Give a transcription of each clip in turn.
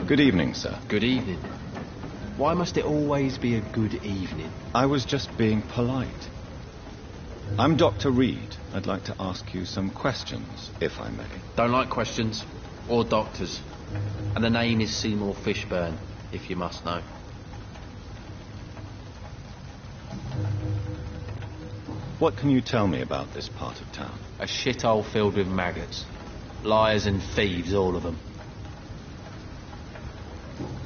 Good evening, sir. Good evening. Why must it always be a good evening? I was just being polite. I'm Dr. Reed. I'd like to ask you some questions, if I may. Don't like questions. Or doctors. And the name is Seymour Fishburne, if you must know. What can you tell me about this part of town? A shithole filled with maggots. Liars and thieves, all of them.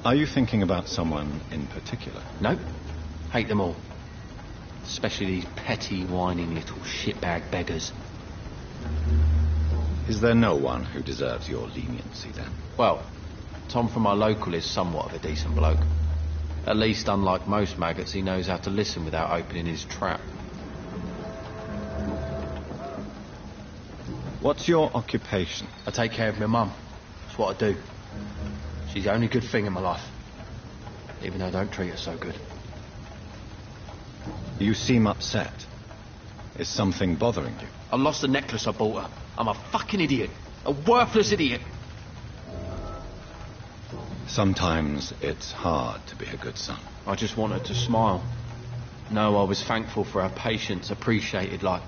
Are you thinking about someone in particular? Nope. Hate them all. Especially these petty, whining little shitbag beggars. Is there no one who deserves your leniency, then? Well, Tom from our local is somewhat of a decent bloke. At least, unlike most maggots, he knows how to listen without opening his trap. What's your occupation? I take care of my mum. That's what I do. She's the only good thing in my life. Even though I don't treat her so good. You seem upset. Is something bothering you? I lost the necklace I bought her. I'm a fucking idiot. A worthless idiot. Sometimes it's hard to be a good son. I just want her to smile. No, I was thankful for her patience, appreciated like...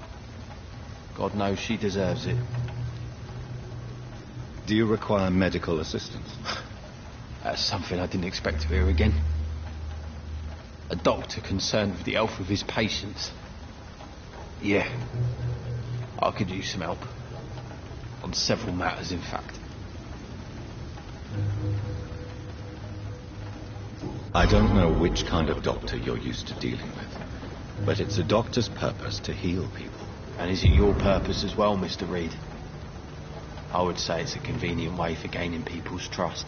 God knows she deserves it. Do you require medical assistance? That's something I didn't expect to hear again. A doctor concerned with the health of his patients. Yeah. I could use some help. On several matters, in fact. I don't know which kind of doctor you're used to dealing with, but it's a doctor's purpose to heal people. And is it your purpose as well, Mr. Reed? I would say it's a convenient way for gaining people's trust.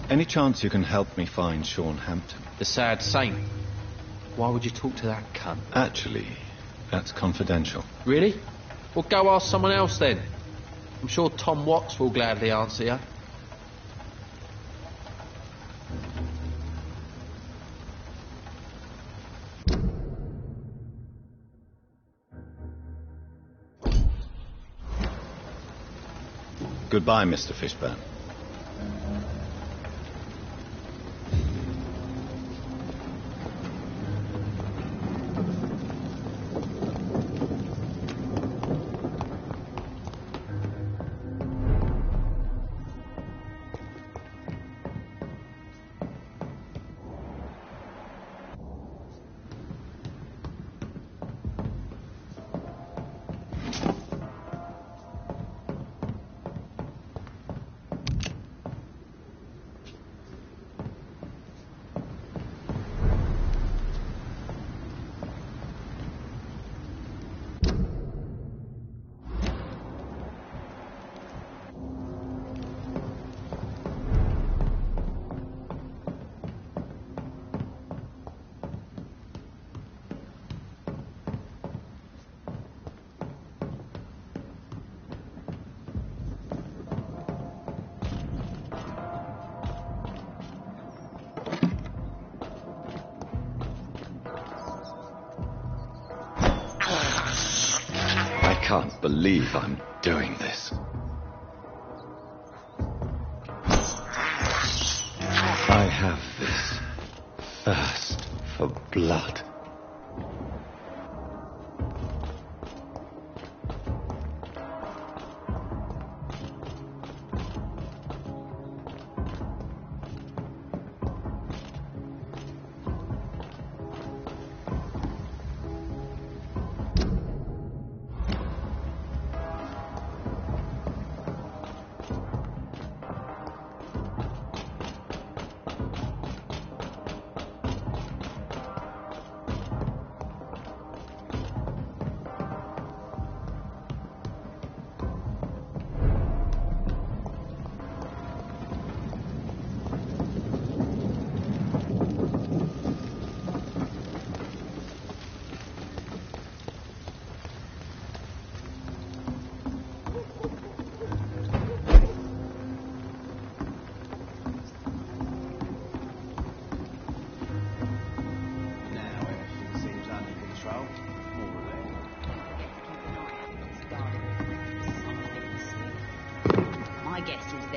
Any chance you can help me find Sean Hampton? The sad saint. Why would you talk to that cunt? Actually, that's confidential. Really? Well, go ask someone else then. I'm sure Tom Watts will gladly answer you. Goodbye, Mr. Fishburne. I can't believe I'm doing this. I have this thirst for blood.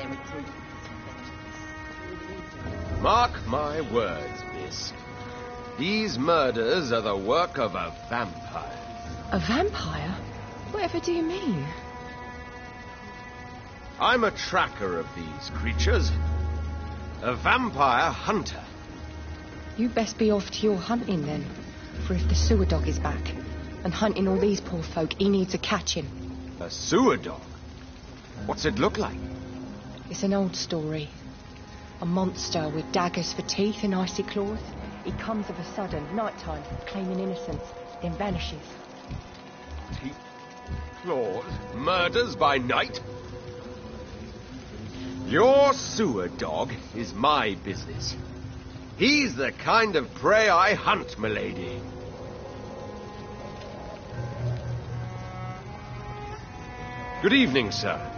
they're recruiting. Mark my words, miss. These murders are the work of a vampire. A vampire? Whatever do you mean? I'm a tracker of these creatures. A vampire hunter. You best be off to your hunting then. For if the sewer dog is back and hunting all these poor folk, he needs a catching. A sewer dog? What's it look like? It's an old story. A monster with daggers for teeth and icy claws. He comes of a sudden, nighttime, claiming innocence, then vanishes. Teeth, claws, murders by night? Your sewer dog is my business. He's the kind of prey I hunt, milady. Good evening, sir.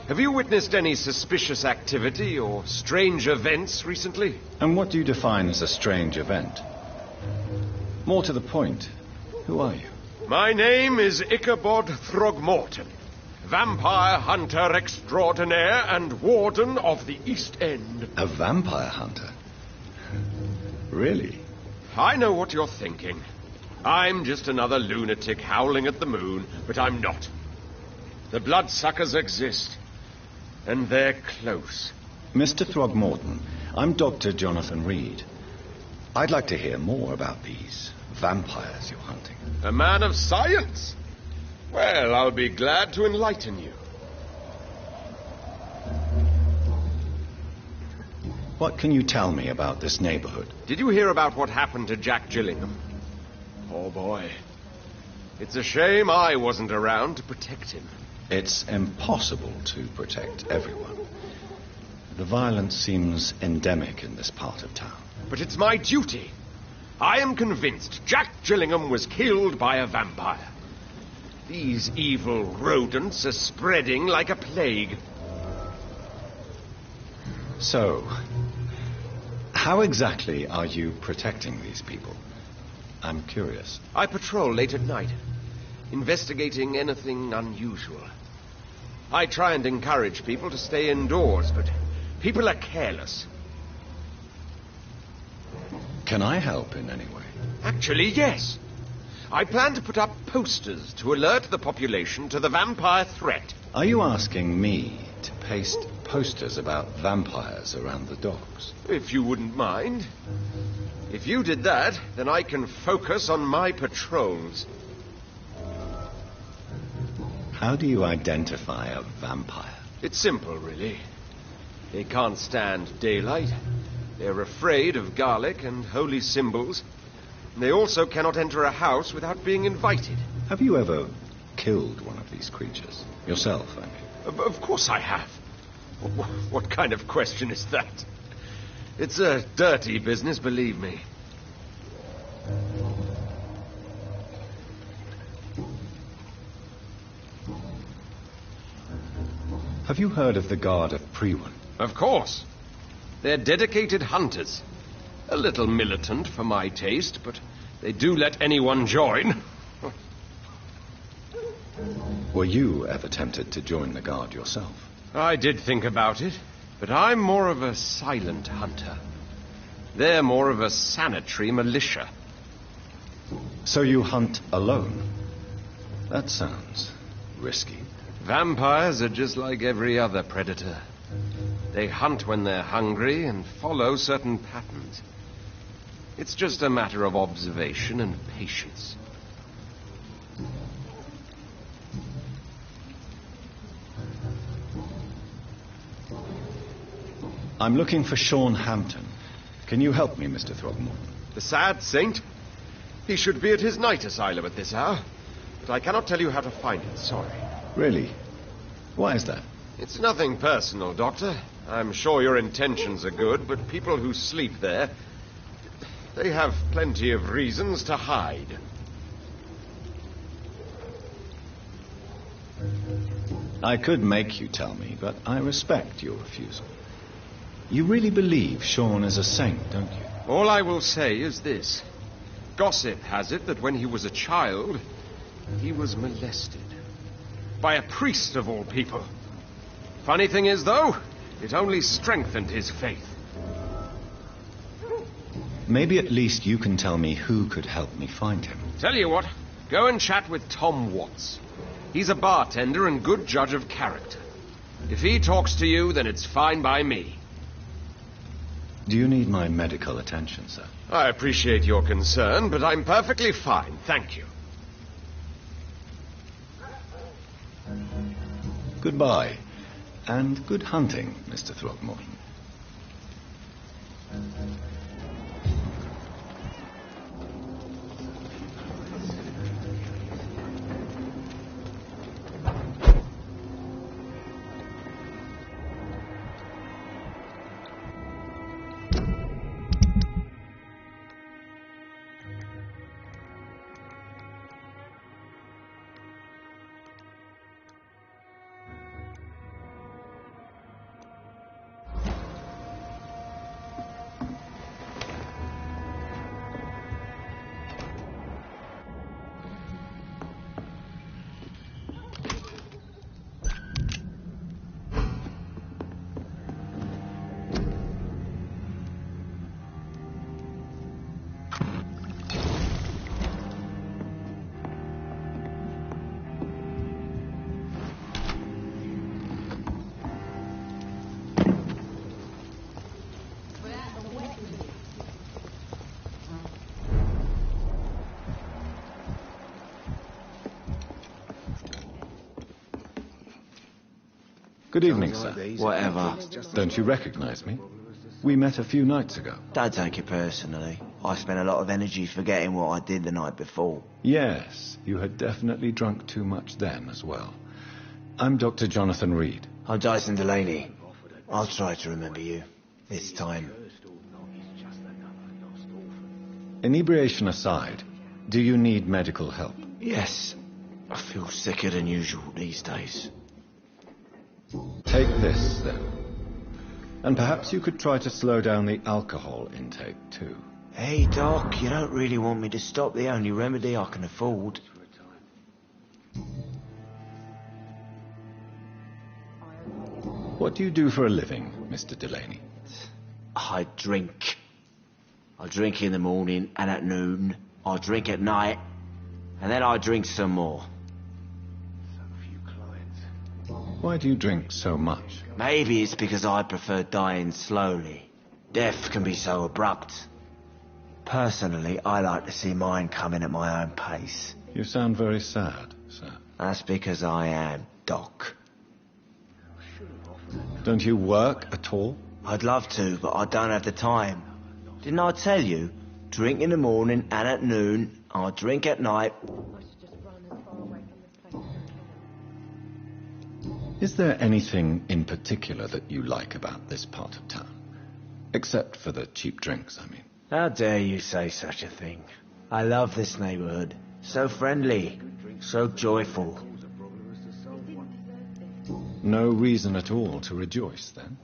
Have you witnessed any suspicious activity or strange events recently? And what do you define as a strange event? More to the point, who are you? My name is Ichabod Throgmorton, vampire hunter extraordinaire and warden of the East End. A vampire hunter? Really? I know what you're thinking. I'm just another lunatic howling at the moon, but I'm not. The bloodsuckers exist, and they're close. Mr. Throgmorton, I'm Dr. Jonathan Reed. I'd like to hear more about these vampires you're hunting. A man of science? Well, I'll be glad to enlighten you. What can you tell me about this neighborhood? Did you hear about what happened to Jack Gillingham? Oh, boy. It's a shame I wasn't around to protect him. It's impossible to protect everyone. The violence seems endemic in this part of town. But it's my duty. I am convinced Jack Gillingham was killed by a vampire. These evil rodents are spreading like a plague. So, how exactly are you protecting these people? I'm curious. I patrol late at night, investigating anything unusual. I try and encourage people to stay indoors, but people are careless. Can I help in any way? Actually, yes. I plan to put up posters to alert the population to the vampire threat. Are you asking me to paste posters about vampires around the docks? If you wouldn't mind. If you did that, then I can focus on my patrols. How do you identify a vampire? It's simple, really. They can't stand daylight. They're afraid of garlic and holy symbols. They also cannot enter a house without being invited. Have you ever killed one of these creatures? Yourself, I mean. Of course I have. What kind of question is that? It's a dirty business, believe me. Have you heard of the Guard of Prewan? Of course. They're dedicated hunters. A little militant for my taste, but they do let anyone join. Were you ever tempted to join the Guard yourself? I did think about it, but I'm more of a silent hunter. They're more of a sanitary militia. So you hunt alone? That sounds risky. Vampires are just like every other predator. They hunt when they're hungry and follow certain patterns. It's just a matter of observation and patience. I'm looking for Sean Hampton. Can you help me, Mr. Throgmorton? The sad saint? He should be at his night asylum at this hour. But I cannot tell you how to find it, sorry. Really? Why is that? It's nothing personal, Doctor. I'm sure your intentions are good, but people who sleep there, they have plenty of reasons to hide. I could make you tell me, but I respect your refusal. You really believe Sean is a saint, don't you? All I will say is this. Gossip has it that when he was a child, he was molested. By a priest of all people. Funny thing is, though, It only strengthened his faith. Maybe at least you can tell me who could help me find him. Tell you what, go and chat with Tom Watts. He's a bartender and good judge of character. If he talks to you, then it's fine by me. Do you need my medical attention, sir? I appreciate your concern, but I'm perfectly fine, thank you. Goodbye, and good hunting, Mr. Throckmorton. Good evening, sir. Whatever. Don't you recognize me? We met a few nights ago. Don't take it personally. I spent a lot of energy forgetting what I did the night before. Yes, you had definitely drunk too much then as well. I'm Dr. Jonathan Reed. I'm Dyson Delaney. I'll try to remember you. This time. Inebriation aside, do you need medical help? Yes. I feel sicker than usual these days. Take this, then. And perhaps you could try to slow down the alcohol intake, too. Hey, Doc, you don't really want me to stop the only remedy I can afford. What do you do for a living, Mr. Delaney? I drink. I drink in the morning and at noon. I drink at night. And then I drink some more. Why do you drink so much? Maybe it's because I prefer dying slowly. Death can be so abrupt. Personally, I like to see mine coming at my own pace. You sound very sad, sir. That's because I am, Doc. Don't you work at all? I'd love to, but I don't have the time. Didn't I tell you? Drink in the morning and at noon. I drink at night. Is there anything in particular that you like about this part of town? Except for the cheap drinks, I mean. How dare you say such a thing? I love this neighborhood. So friendly. So joyful. No reason at all to rejoice, then?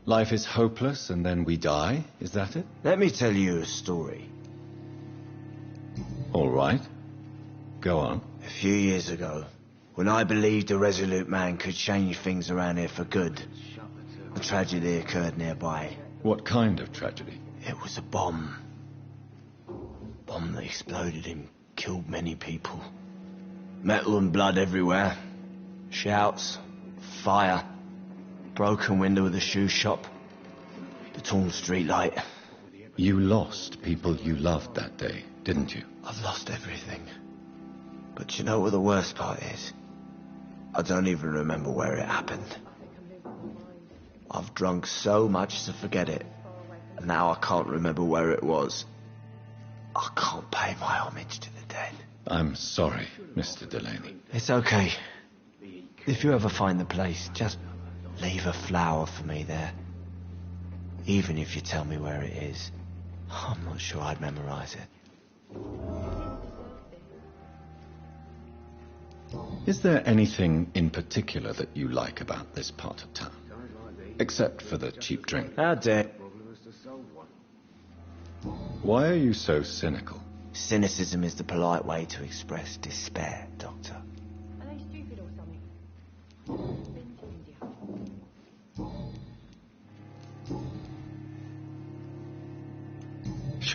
Life is hopeless and then we die, is that it? Let me tell you a story. All right. Go on. A few years ago, when I believed a resolute man could change things around here for good, a tragedy occurred nearby. What kind of tragedy? It was a bomb. Bomb that exploded and killed many people. Metal and blood everywhere. Shouts, fire, broken window of the shoe shop, the torn street light. You lost people you loved that day, didn't you? I've lost everything. But you know what the worst part is? I don't even remember where it happened. I've drunk so much to forget it, and now I can't remember where it was. I can't pay my homage to the dead. I'm sorry, Mr. Delaney. It's okay. If you ever find the place, just leave a flower for me there. Even if you tell me where it is, I'm not sure I'd memorize it. Is there anything in particular that you like about this part of town? Except for the cheap drink. How dare... Why are you so cynical? Cynicism is the polite way to express despair, Doctor. Are they stupid or something? Been to India.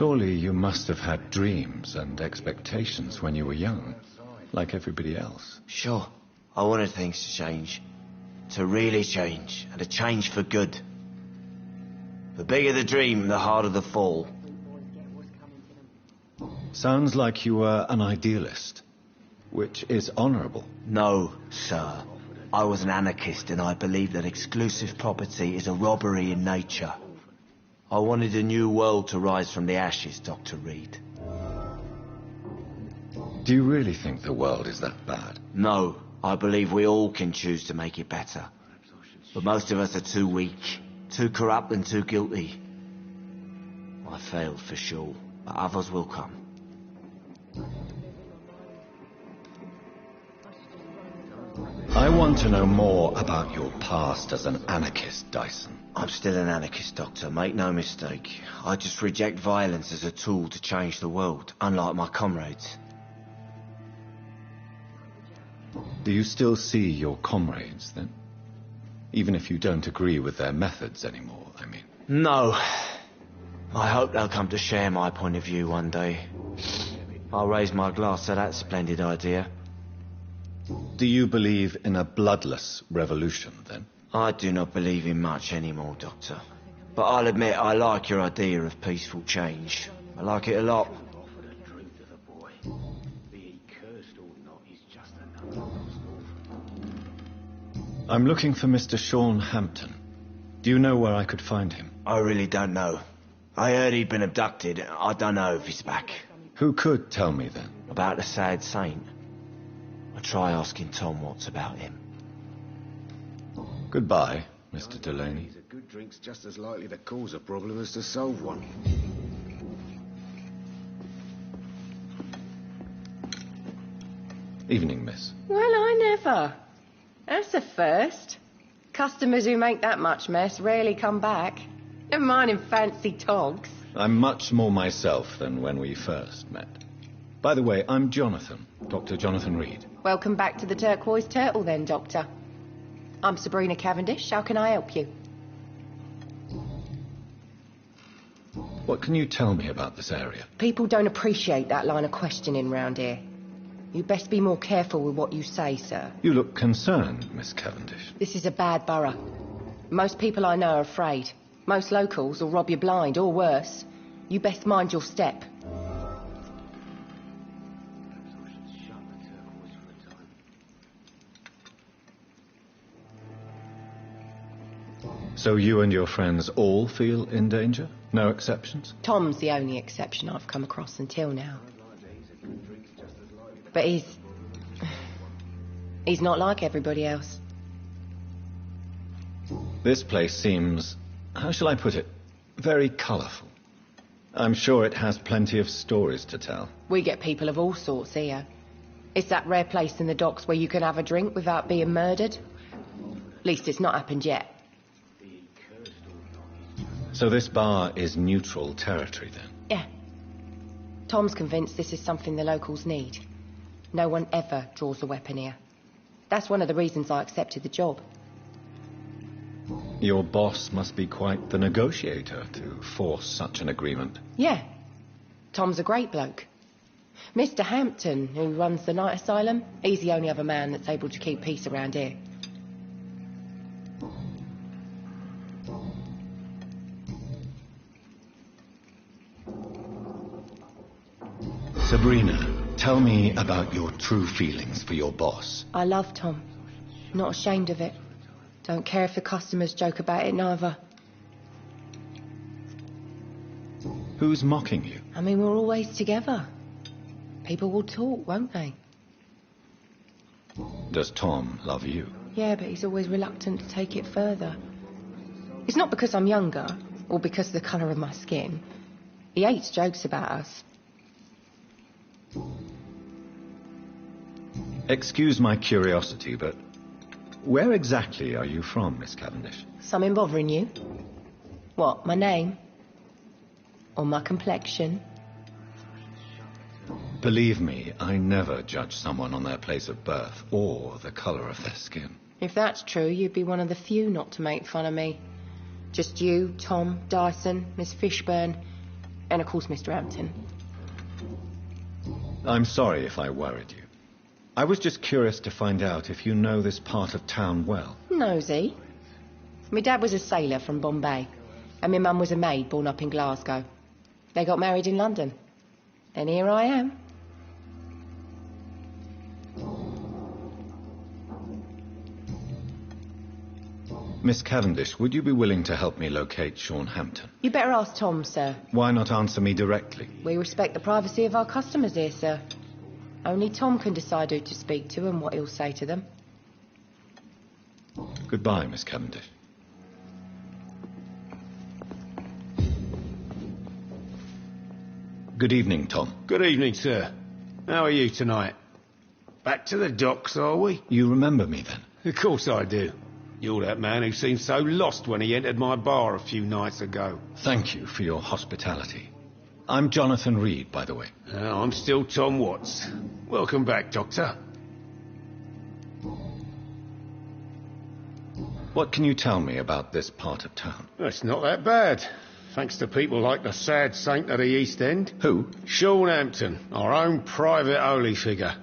Surely you must have had dreams and expectations when you were young, like everybody else. Sure, I wanted things to change. To really change, and to change for good. The bigger the dream, the harder the fall. Sounds like you were an idealist, which is honourable. No, sir. I was an anarchist, and I believed that exclusive property is a robbery in nature. I wanted a new world to rise from the ashes, Dr. Reed. Do you really think the world is that bad? No, I believe we all can choose to make it better. But most of us are too weak, too corrupt and too guilty. I failed for sure, but others will come. I want to know more about your past as an anarchist, Dyson. I'm still an anarchist, Doctor, make no mistake. I just reject violence as a tool to change the world, unlike my comrades. Do you still see your comrades, then? Even if you don't agree with their methods anymore, I mean. No. I hope they'll come to share my point of view one day. I'll raise my glass to that splendid idea. Do you believe in a bloodless revolution, then? I do not believe in much anymore, Doctor. But I'll admit I like your idea of peaceful change. I like it a lot. I'm looking for Mr. Sean Hampton. Do you know where I could find him? I really don't know. I heard he'd been abducted. I don't know if he's back. Who could tell me, then? About the sad saint. I'll try asking Tom what's about him. Goodbye, Mr. Delaney. A good drink's just as likely to cause a problem as to solve one. Evening, miss. Well, I never. That's a first. Customers who make that much mess rarely come back. Never mind in fancy togs. I'm much more myself than when we first met. By the way, I'm Jonathan, Dr. Jonathan Reed. Welcome back to the Turquoise Turtle then, Doctor. I'm Sabrina Cavendish. How can I help you? What can you tell me about this area? People don't appreciate that line of questioning round here. You best be more careful with what you say, sir. You look concerned, Miss Cavendish. This is a bad borough. Most people I know are afraid. Most locals will rob you blind, or worse. You best mind your step. So you and your friends all feel in danger? No exceptions? Tom's the only exception I've come across until now. But he's not like everybody else. This place seems, how shall I put it, very colourful. I'm sure it has plenty of stories to tell. We get people of all sorts here. It's that rare place in the docks where you can have a drink without being murdered. At least it's not happened yet. So this bar is neutral territory, then? Yeah. Tom's convinced this is something the locals need. No one ever draws a weapon here. That's one of the reasons I accepted the job. Your boss must be quite the negotiator to force such an agreement. Yeah. Tom's a great bloke. Mr. Hampton, who runs the night asylum, he's the only other man that's able to keep peace around here. Sabrina, tell me about your true feelings for your boss. I love Tom. Not ashamed of it. Don't care if the customers joke about it, neither. Who's mocking you? I mean, we're always together. People will talk, won't they? Does Tom love you? Yeah, but he's always reluctant to take it further. It's not because I'm younger, or because of the colour of my skin. He hates jokes about us. Excuse my curiosity, but where exactly are you from, Miss Cavendish? Something bothering you? What, my name? Or my complexion? Believe me, I never judge someone on their place of birth or the colour of their skin. If that's true, you'd be one of the few not to make fun of me. Just you, Tom, Dyson, Miss Fishburne. And of course, Mr. Hampton. I'm sorry if I worried you. I was just curious to find out if you know this part of town well. Nosy. My dad was a sailor from Bombay, and my mum was a maid born up in Glasgow. They got married in London. And here I am. Miss Cavendish, would you be willing to help me locate Sean Hampton? You better ask Tom, sir. Why not answer me directly? We respect the privacy of our customers here, sir. Only Tom can decide who to speak to and what he'll say to them. Goodbye, Miss Cavendish. Good evening, Tom. Good evening, sir. How are you tonight? Back to the docks, are we? You remember me, then? Of course I do. You're that man who seemed so lost when he entered my bar a few nights ago. Thank you for your hospitality. I'm Jonathan Reed, by the way. I'm still Tom Watts. Welcome back, Doctor. What can you tell me about this part of town? It's not that bad. Thanks to people like the sad saint of the East End. Who? Sean Hampton, our own private holy figure.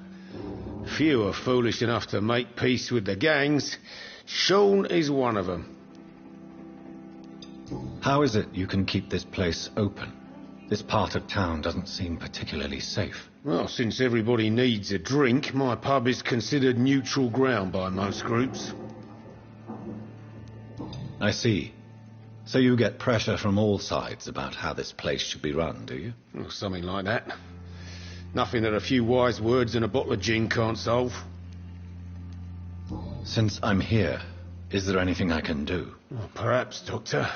Few are foolish enough to make peace with the gangs. Sean is one of them. How is it you can keep this place open? This part of town doesn't seem particularly safe. Well, since everybody needs a drink, my pub is considered neutral ground by most groups. I see. So you get pressure from all sides about how this place should be run, do you? Well, something like that. Nothing that a few wise words and a bottle of gin can't solve. Since I'm here, is there anything I can do? Well, perhaps, Doctor.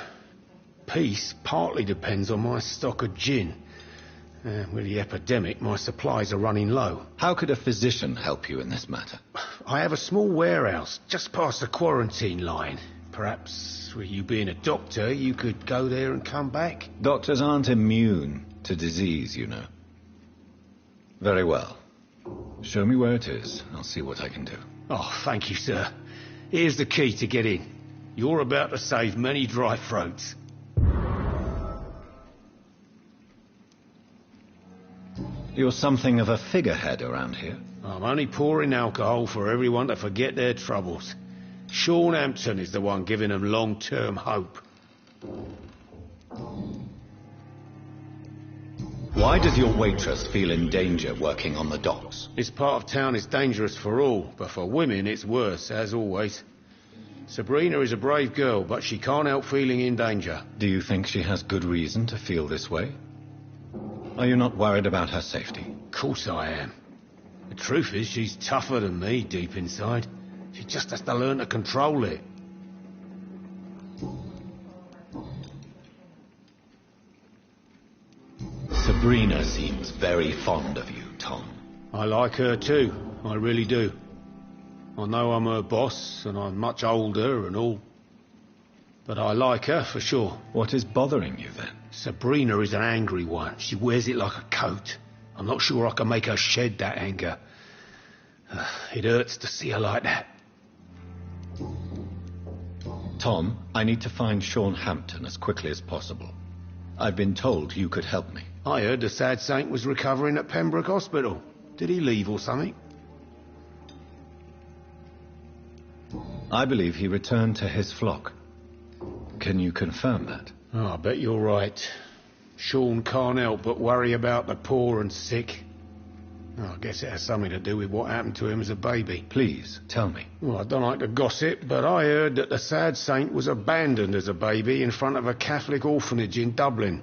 Peace partly depends on my stock of gin. With the epidemic, my supplies are running low. How could a physician help you in this matter? I have a small warehouse just past the quarantine line. Perhaps, with you being a doctor, you could go there and come back? Doctors aren't immune to disease, you know. Very well. Show me where it is. I'll see what I can do. Oh, thank you, sir. Here's the key to get in. You're about to save many dry throats. You're something of a figurehead around here. I'm only pouring alcohol for everyone to forget their troubles. Sean Hampton is the one giving them long-term hope. Why does your waitress feel in danger working on the docks? This part of town is dangerous for all, but for women it's worse, as always. Sabrina is a brave girl, but she can't help feeling in danger. Do you think she has good reason to feel this way? Are you not worried about her safety? Of course I am. The truth is, she's tougher than me deep inside. She just has to learn to control it. Sabrina seems very fond of you, Tom. I like her too, I really do. I know I'm her boss, and I'm much older and all. But I like her, for sure. What is bothering you, then? Sabrina is an angry one. She wears it like a coat. I'm not sure I can make her shed that anger. It hurts to see her like that. Tom, I need to find Sean Hampton as quickly as possible. I've been told you could help me. I heard the sad saint was recovering at Pembroke Hospital. Did he leave or something? I believe he returned to his flock. Can you confirm that? Oh, I bet you're right. Sean can't help but worry about the poor and sick. Oh, I guess it has something to do with what happened to him as a baby. Please, tell me. Well, I don't like to gossip, but I heard that the sad saint was abandoned as a baby in front of a Catholic orphanage in Dublin.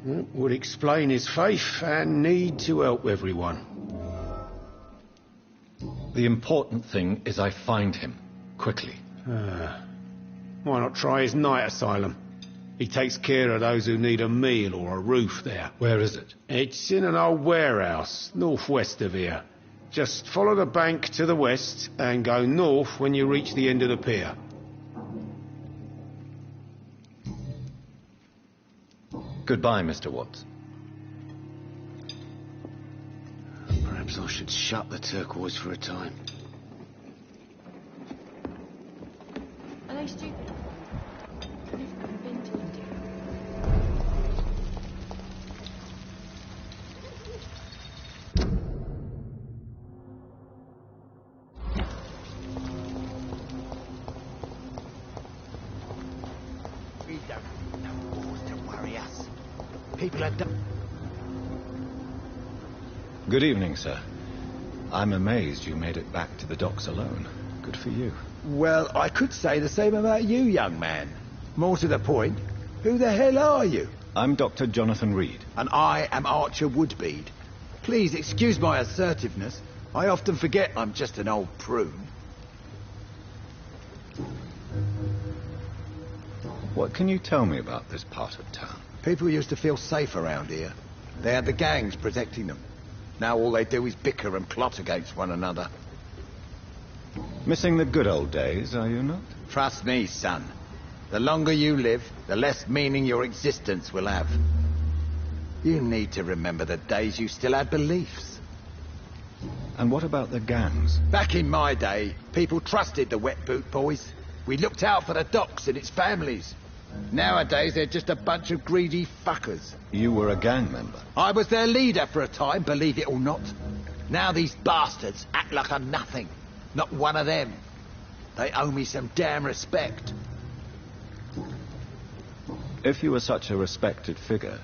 That would explain his faith and need to help everyone. The important thing is I find him, quickly. Why not try his night asylum? He takes care of those who need a meal or a roof there. Where is it? It's in an old warehouse, northwest of here. Just follow the bank to the west and go north when you reach the end of the pier. Goodbye, Mr. Watts. Perhaps I should shut the turquoise for a time. Are they stupid? I've been to India. don't no cause to worry us. People are... Good evening, sir. I'm amazed you made it back to the docks alone. Good for you. Well, I could say the same about you, young man. More to the point, who the hell are you? I'm Dr. Jonathan Reed. And I am Archer Woodbead. Please excuse my assertiveness. I often forget I'm just an old prune. What can you tell me about this part of town? People used to feel safe around here. They had the gangs protecting them. Now all they do is bicker and plot against one another. Missing the good old days, are you not? Trust me, son. The longer you live, the less meaning your existence will have. You need to remember the days you still had beliefs. And what about the gangs? Back in my day, people trusted the wet boot boys. We looked out for the docks and its families. Nowadays, they're just a bunch of greedy fuckers. You were a gang member. I was their leader for a time, believe it or not. Now these bastards act like I'm nothing. Not one of them. They owe me some damn respect. If you were such a respected figure,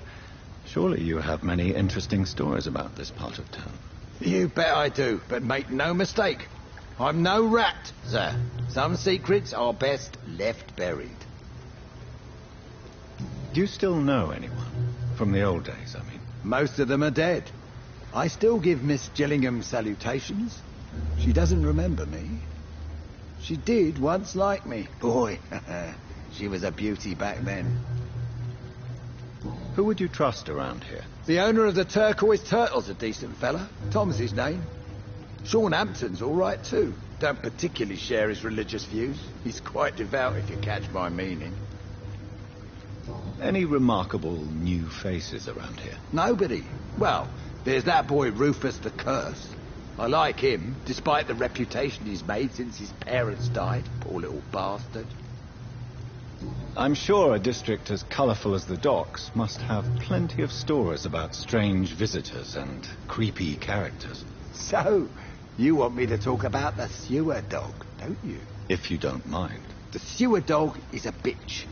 surely you have many interesting stories about this part of town. You bet I do, but make no mistake. I'm no rat, sir. Some secrets are best left buried. Do you still know anyone? From the old days, I mean. Most of them are dead. I still give Miss Gillingham salutations. She doesn't remember me. She did once like me. Boy, she was a beauty back then. Who would you trust around here? The owner of the Turquoise Turtle's a decent fella. Tom's his name. Sean Hampton's all right too. Don't particularly share his religious views. He's quite devout, if you catch my meaning. Any remarkable new faces around here? Nobody. Well, there's that boy Rufus the Curse. I like him, despite the reputation he's made since his parents died. Poor little bastard. I'm sure a district as colourful as the docks must have plenty of stories about strange visitors and creepy characters. So, you want me to talk about the sewer dog, don't you? If you don't mind. The sewer dog is a bitch.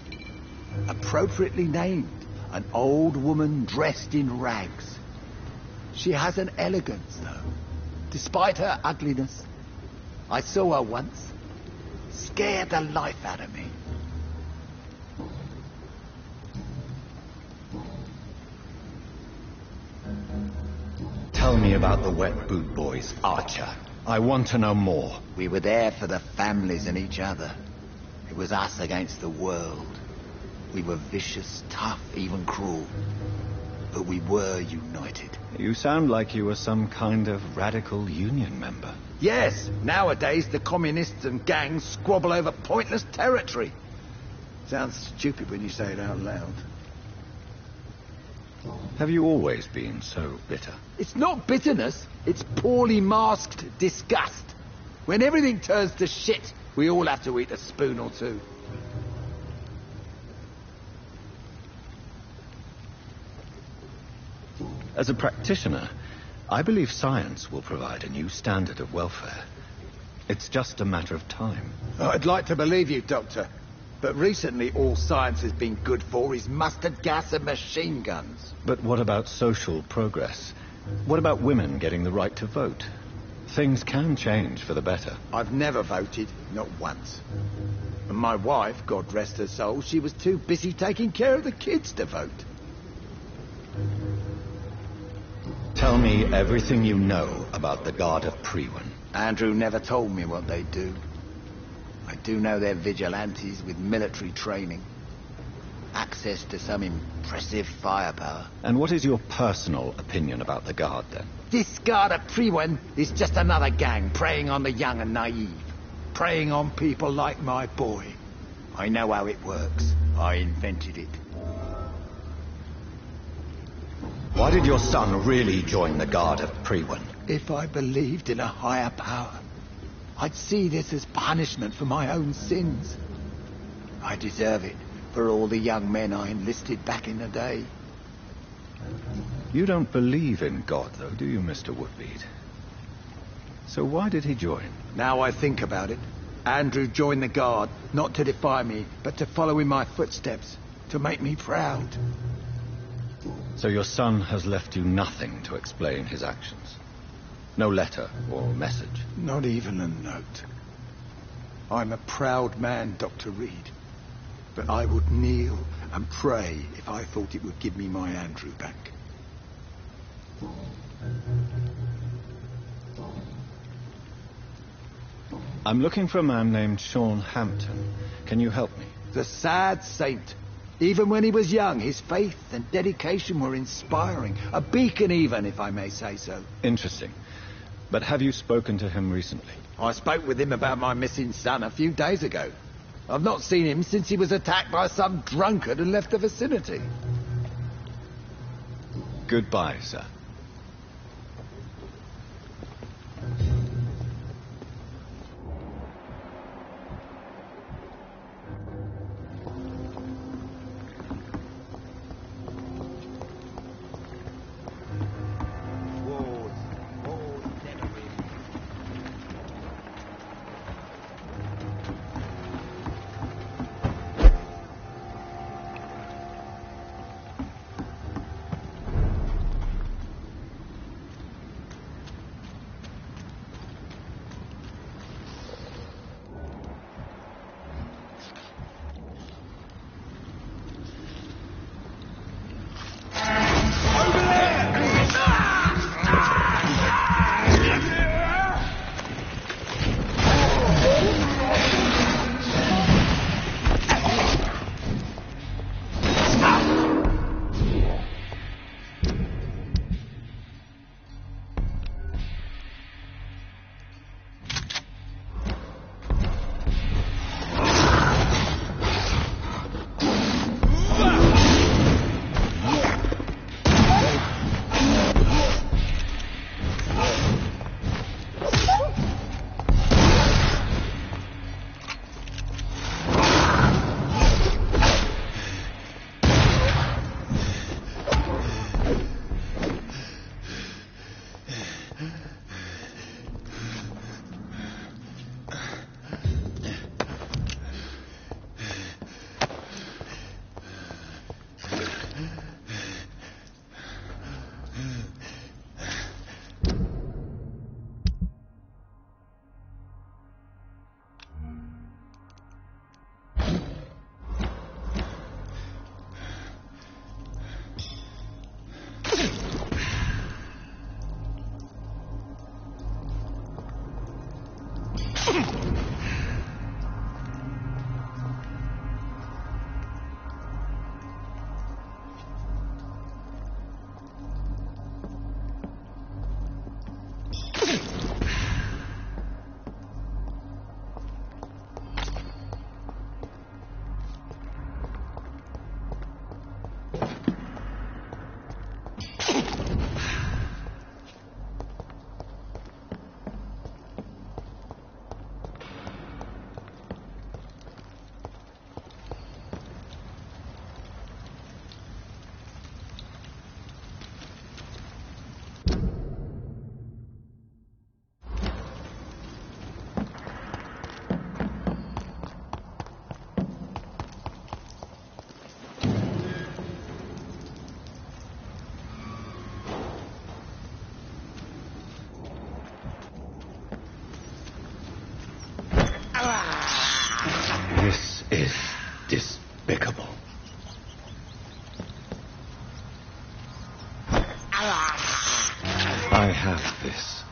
Appropriately named. An old woman dressed in rags. She has an elegance, though. Despite her ugliness. I saw her once. Scared the life out of me. Tell me about the wet boot boys, Archer. I want to know more. We were there for the families and each other. It was us against the world. We were vicious, tough, even cruel. But we were united. You sound like you were some kind of radical union member. Yes, nowadays the communists and gangs squabble over pointless territory. Sounds stupid when you say it out loud. Have you always been so bitter? It's not bitterness, it's poorly masked disgust. When everything turns to shit, we all have to eat a spoon or two. As a practitioner, I believe science will provide a new standard of welfare. It's just a matter of time. I'd like to believe you, Doctor. But recently all science has been good for is mustard gas and machine guns. But what about social progress? What about women getting the right to vote? Things can change for the better. I've never voted, not once. And my wife, God rest her soul, she was too busy taking care of the kids to vote. Tell me everything you know about the Guard of Priwen. Andrew never told me what they do. I do know they're vigilantes with military training. Access to some impressive firepower. And what is your personal opinion about the Guard, then? This Guard of Priwen is just another gang preying on the young and naive. Preying on people like my boy. I know how it works. I invented it. Why did your son really join the Guard of Priwen? If I believed in a higher power, I'd see this as punishment for my own sins. I deserve it for all the young men I enlisted back in the day. You don't believe in God, though, do you, Mr. Woodbead? So why did he join? Now I think about it, Andrew joined the Guard, not to defy me, but to follow in my footsteps. to make me proud. So your son has left you nothing to explain his actions? No letter or message? Not even a note. I'm a proud man, Dr. Reed. But I would kneel and pray if I thought it would give me my Andrew back. I'm looking for a man named Sean Hampton. Can you help me? The sad saint. Even when he was young, his faith and dedication were inspiring. A beacon even, if I may say so. Interesting. But have you spoken to him recently? I spoke with him about my missing son a few days ago. I've not seen him since he was attacked by some drunkard and left the vicinity. Goodbye, sir. This is despicable. I have this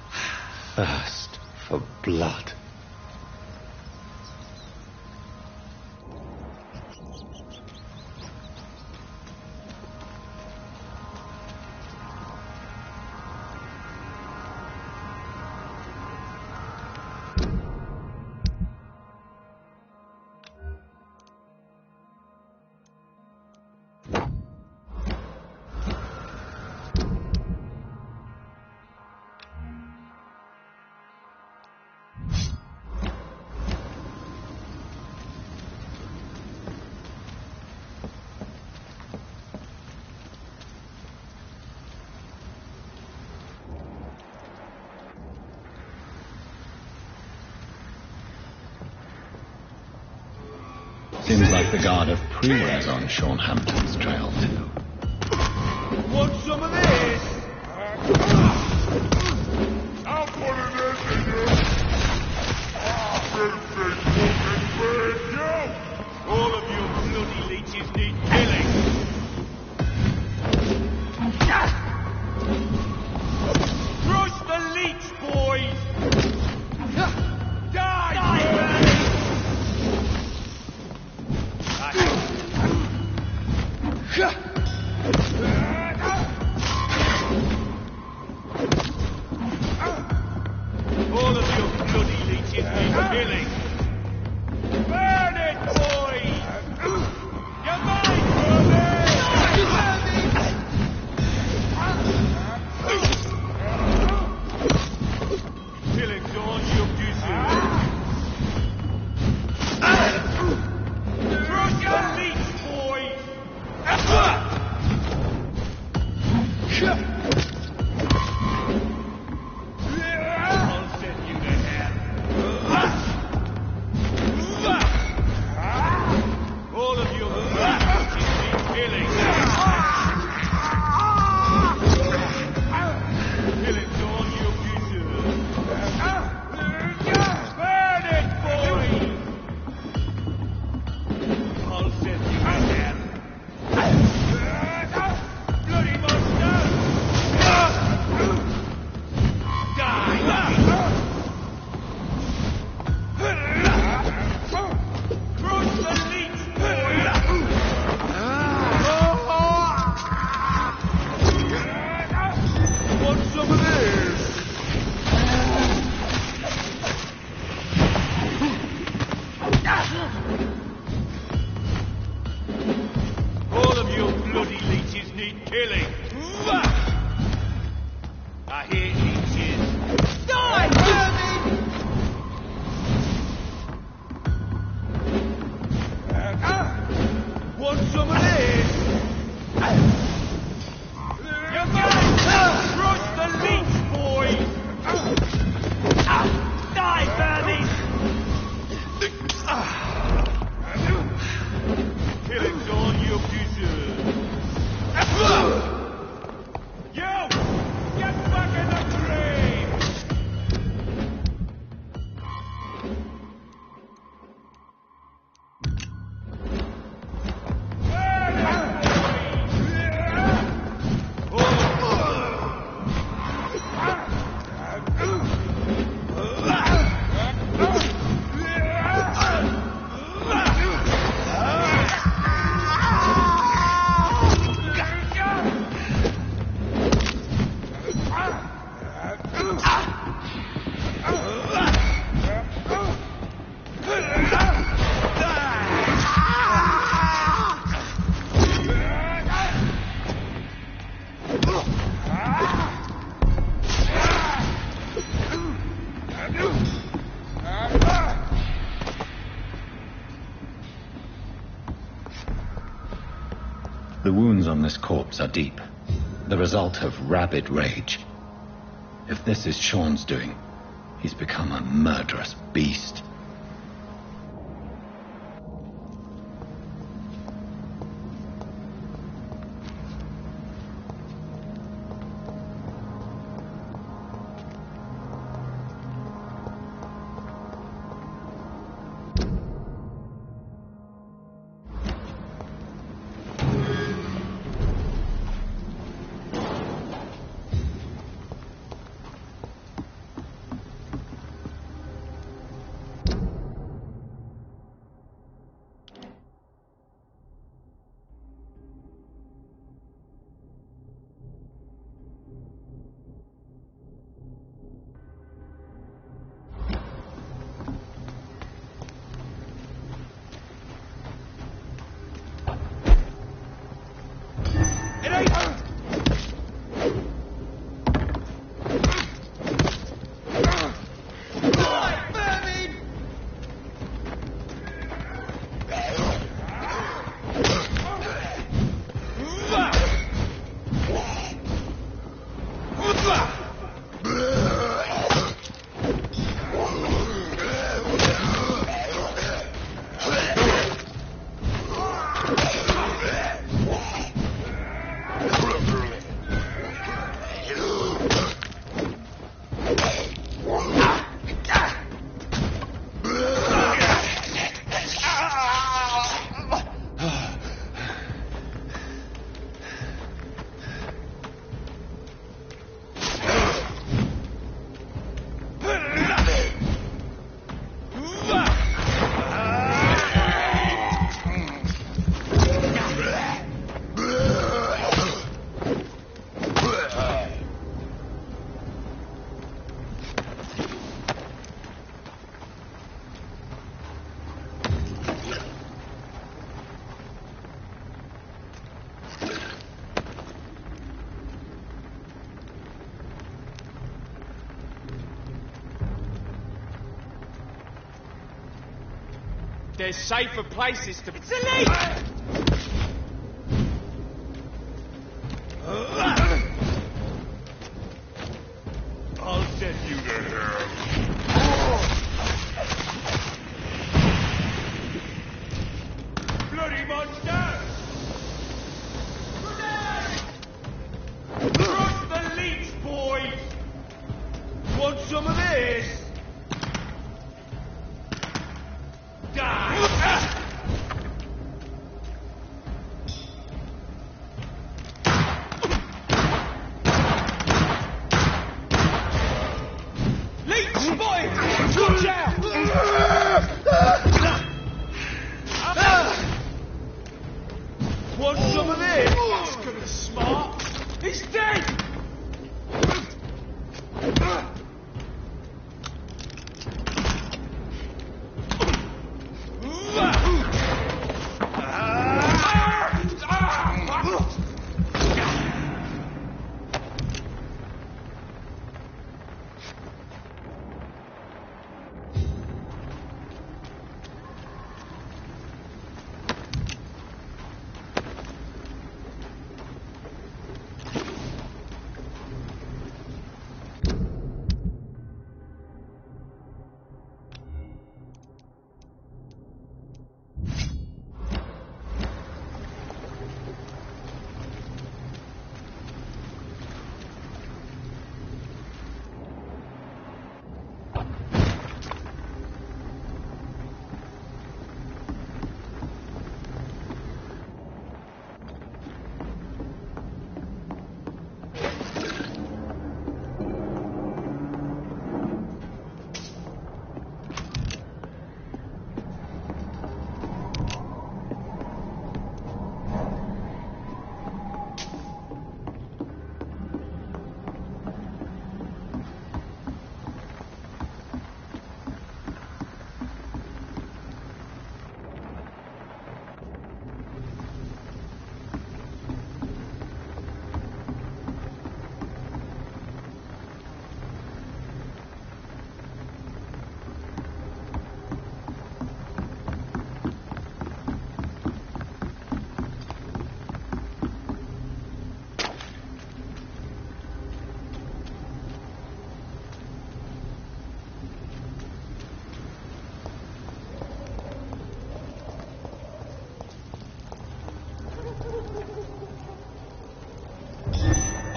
thirst for blood. Seems like the guard of Pre-Res on Sean Hampton's trail, too. Want some of this? I'll put it in you. All of you bloody leeches need killing. Crush the leech, boys! Die! All of you bloody leeches need killing. Burn it, boys! You're mine, killing's all you deserve. Crush your leech, boys! I'll send you to hell. All of you leeches need killing. Killing's all you deserve. Burn it, boys! I'll send you to hell. Bloody monster! Die! Crush the leech, boys! Want some of this? All of you bloody leeches need killing. I hear leeches. Die, want some of this? You're mine! Crush the leech, boys! Die, baddies! Killing's all you deserve. You! Get back in the grave! Burn it, The wounds on this corpse are deep, the result of rabid rage. If this is Sean's doing, he's become a murderous beast. there's safer places to... It's a leak! I'll send you to hell. Bloody monster! Cross the leech, boys! Want some of this? Die! Leech, boys! Watch out! Want some of this? That's gonna smart. He's dead!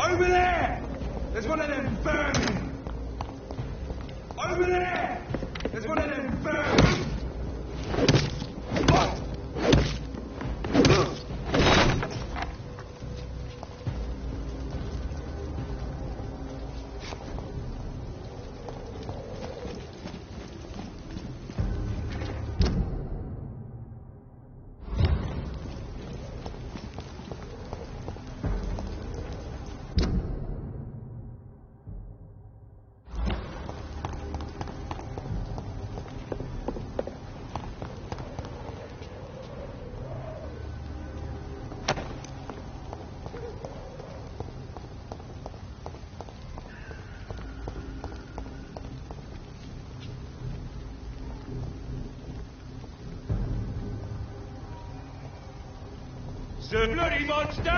Over there! There's one of them vermin! Over there! There's one of them vermin! The bloody monster!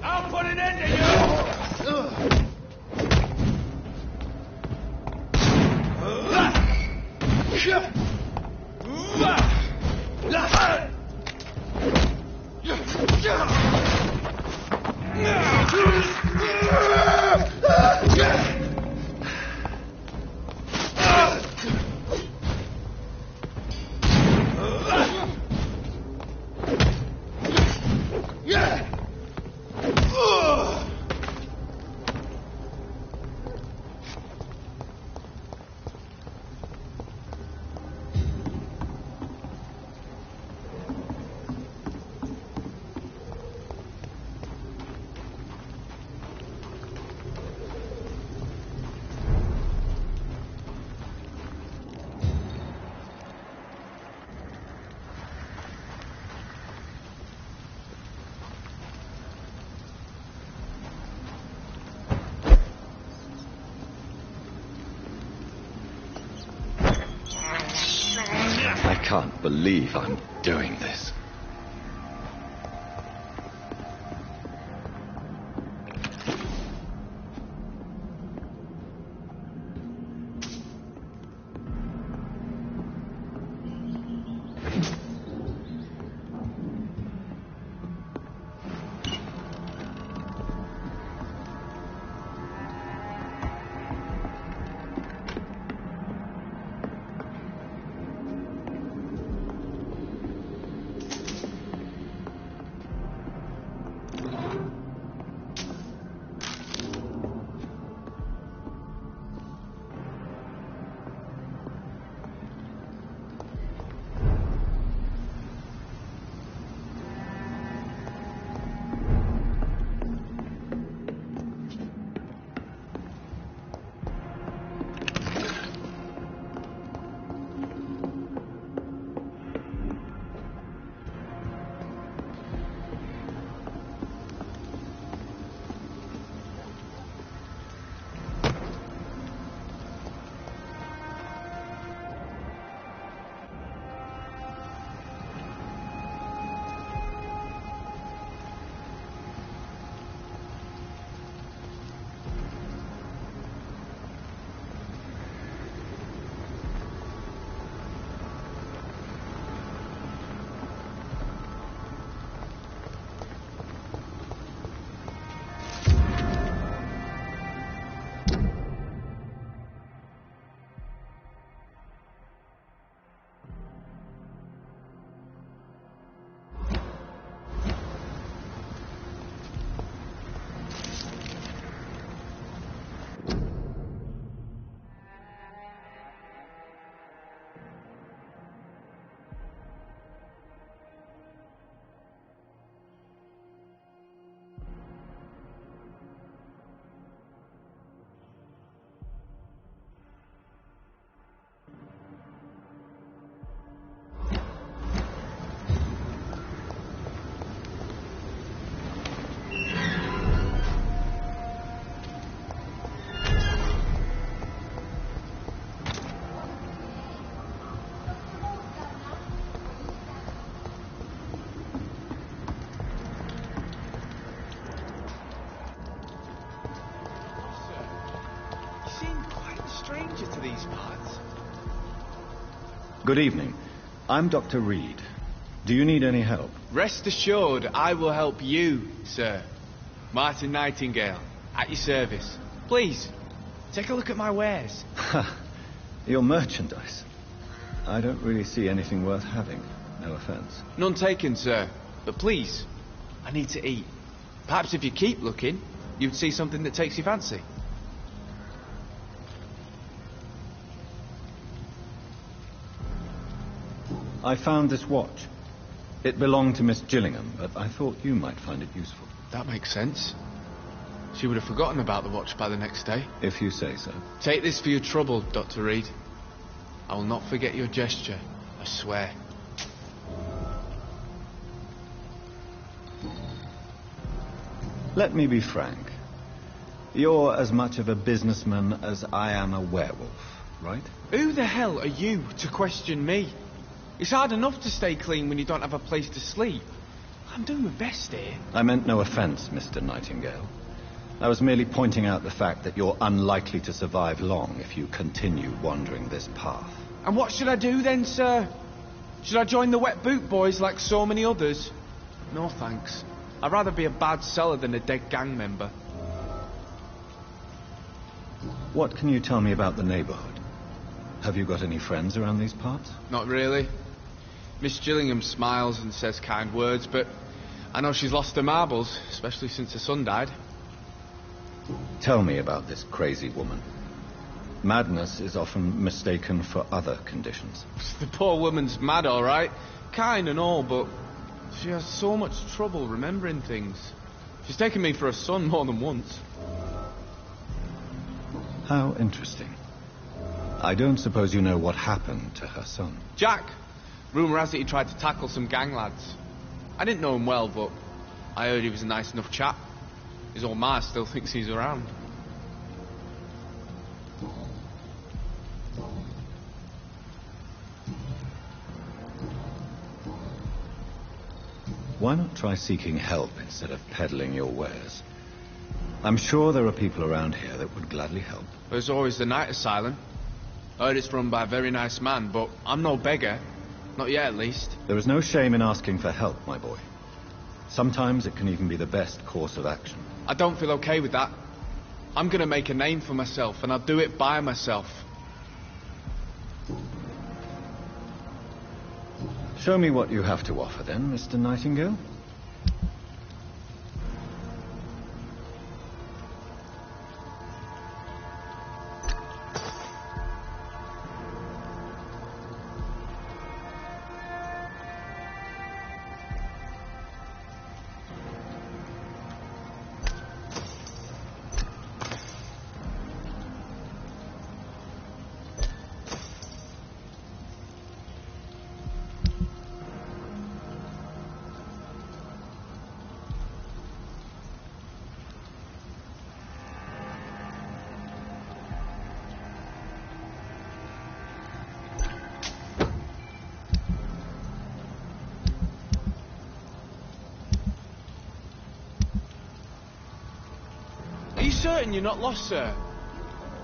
I'll put an end to you! can't believe I'm doing this. Good evening. I'm Dr. Reed. Do you need any help? Rest assured, I will help you, sir. Martin Nightingale, at your service. Please, take a look at my wares. Your merchandise. I don't really see anything worth having. No offense. None taken, sir. But please, I need to eat. Perhaps if you keep looking, you'd see something that takes your fancy. I found this watch. It belonged to Miss Gillingham, but I thought you might find it useful. That makes sense. She would have forgotten about the watch by the next day. If you say so. Take this for your trouble, Dr. Reed. I will not forget your gesture, I swear. Let me be frank. You're as much of a businessman as I am a werewolf, right? Who the hell are you to question me? It's hard enough to stay clean when you don't have a place to sleep. I'm doing my best here. I meant no offense, Mr. Nightingale. I was merely pointing out the fact that you're unlikely to survive long if you continue wandering this path. And what should I do then, sir? Should I join the Wet Boot Boys like so many others? No, thanks. I'd rather be a bad seller than a dead gang member. What can you tell me about the neighborhood? Have you got any friends around these parts? Not really. Miss Gillingham smiles and says kind words, but I know she's lost her marbles, especially since her son died. Tell me about this crazy woman. Madness is often mistaken for other conditions. The poor woman's mad, all right. Kind and all, but she has so much trouble remembering things. She's taken me for a son more than once. How interesting. I don't suppose you know what happened to her son. Jack. Rumour has it he tried to tackle some gang lads. I didn't know him well, but I heard he was a nice enough chap. His old ma still thinks he's around. Why not try seeking help instead of peddling your wares? I'm sure there are people around here that would gladly help. There's always the night asylum. Heard it's run by a very nice man, but I'm no beggar. Not yet, at least. There is no shame in asking for help, my boy. Sometimes it can even be the best course of action. I don't feel okay with that. I'm gonna make a name for myself, and I'll do it by myself. Show me what you have to offer then, Mr. Nightingale. Are you certain you're not lost, sir?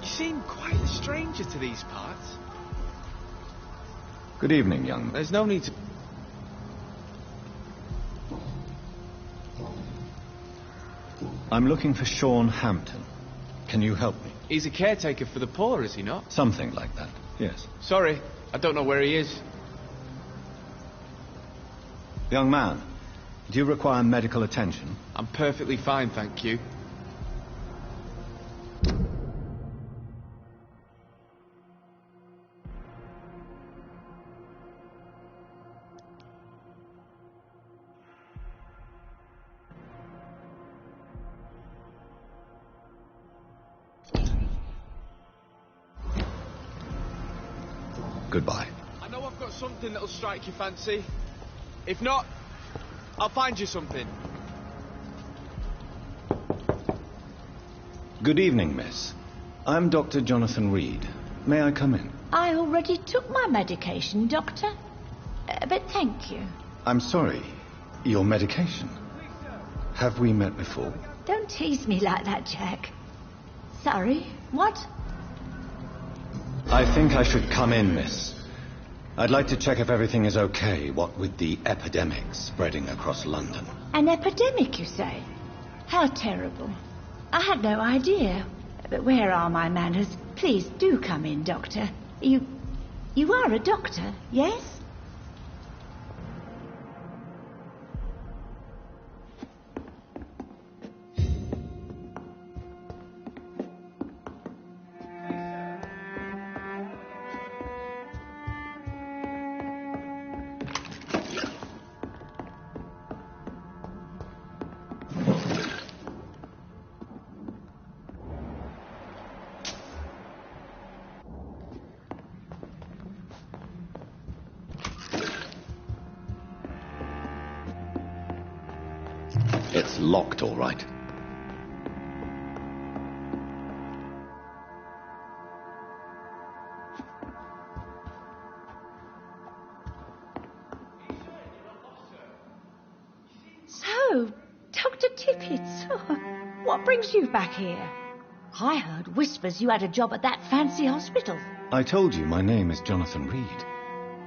You seem quite a stranger to these parts. Good evening, young man. There's no need to... I'm looking for Sean Hampton. Can you help me? He's a caretaker for the poor, is he not? Something like that, yes. Sorry, I don't know where he is. Young man, do you require medical attention? I'm perfectly fine, thank you. Goodbye. I know I've got something that'll strike your fancy. If not, I'll find you something. Good evening, miss. I'm Dr. Jonathan Reed. May I come in? I already took my medication, Doctor. But thank you. I'm sorry. Your medication? Have we met before? Don't tease me like that, Jack. Sorry, what? I think I should come in, miss. I'd like to check if everything is okay, what with the epidemic spreading across London. An epidemic, you say? How terrible. I had no idea. But where are my manners? Please do come in, Doctor. You are a doctor, yes? It's locked, all right. So, Dr. Tippett, what brings you back here? I heard whispers you had a job at that fancy hospital. I told you my name is Jonathan Reed.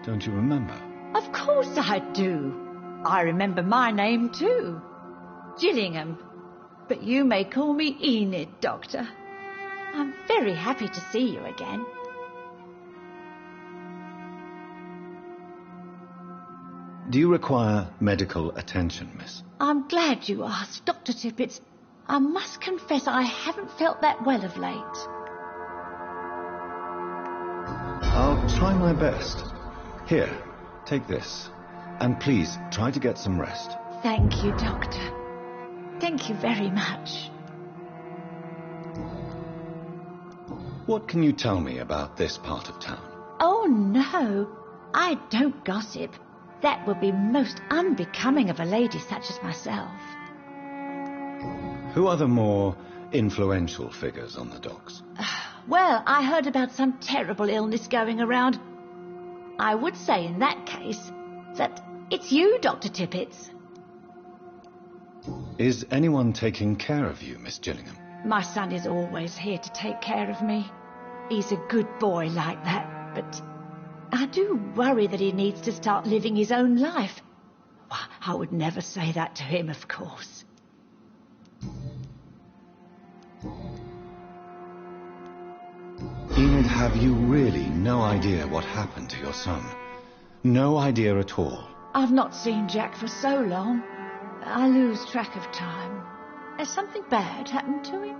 Don't you remember? Of course I do. I remember my name too. Gillingham. But you may call me Enid, Doctor. I'm very happy to see you again. Do you require medical attention, miss? I'm glad you asked, Dr. Tippett. I must confess I haven't felt that well of late. I'll try my best. Here, take this. And please, try to get some rest. Thank you, Doctor. Thank you very much. What can you tell me about this part of town? Oh, no. I don't gossip. That would be most unbecoming of a lady such as myself. Who are the more influential figures on the docks? Well, I heard about some terrible illness going around. I would say in that case that it's you, Dr. Tippett. Is anyone taking care of you, Miss Gillingham? My son is always here to take care of me. He's a good boy like that, but I do worry that he needs to start living his own life. I would never say that to him, of course. Enid, have you really no idea what happened to your son? No idea at all? I've not seen Jack for so long. I lose track of time. Has something bad happened to him?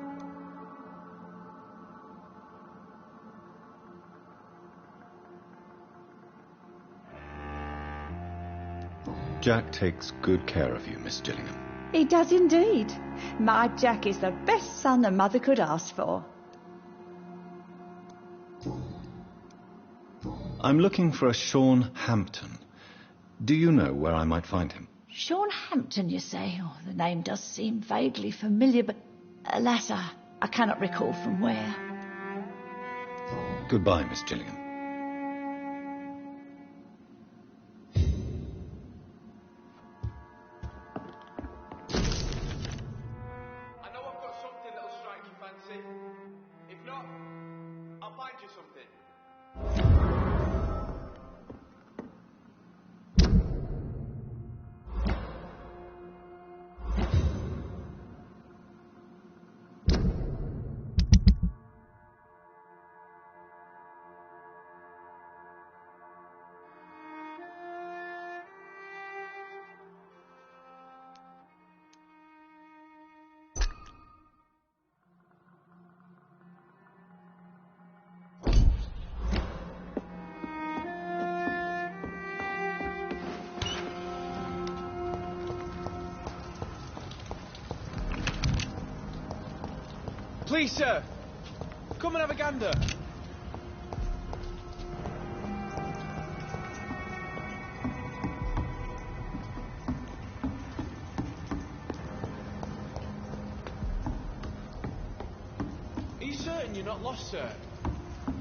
Jack takes good care of you, Miss Gillingham. He does indeed. My Jack is the best son a mother could ask for. I'm looking for a Sean Hampton. Do you know where I might find him? Sean Hampton, you say? Oh, the name does seem vaguely familiar, but alas, I cannot recall from where. Goodbye, Miss Gillingham. I know I've got something that'll strike your fancy. If not, I'll find you something. Please, sir, come and have a gander. Are you certain you're not lost, sir?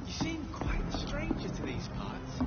You seem quite a stranger to these parts.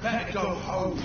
Better go home.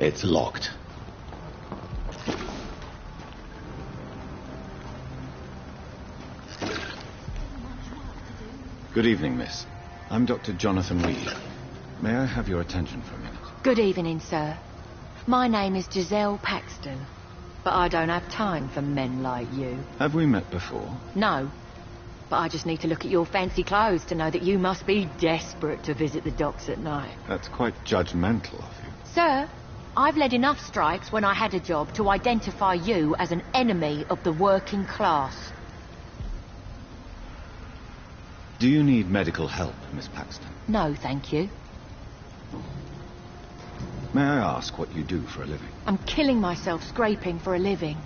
It's locked. Good evening, miss. I'm Dr. Jonathan Reed. May I have your attention for a minute? Good evening, sir. My name is Giselle Paxton, but I don't have time for men like you. Have we met before? No, but I just need to look at your fancy clothes to know that you must be desperate to visit the docks at night. That's quite judgmental of you. Sir, I've led enough strikes when I had a job to identify you as an enemy of the working class. Do you need medical help, Miss Paxton? No, thank you. May I ask what you do for a living? I'm killing myself scraping for a living.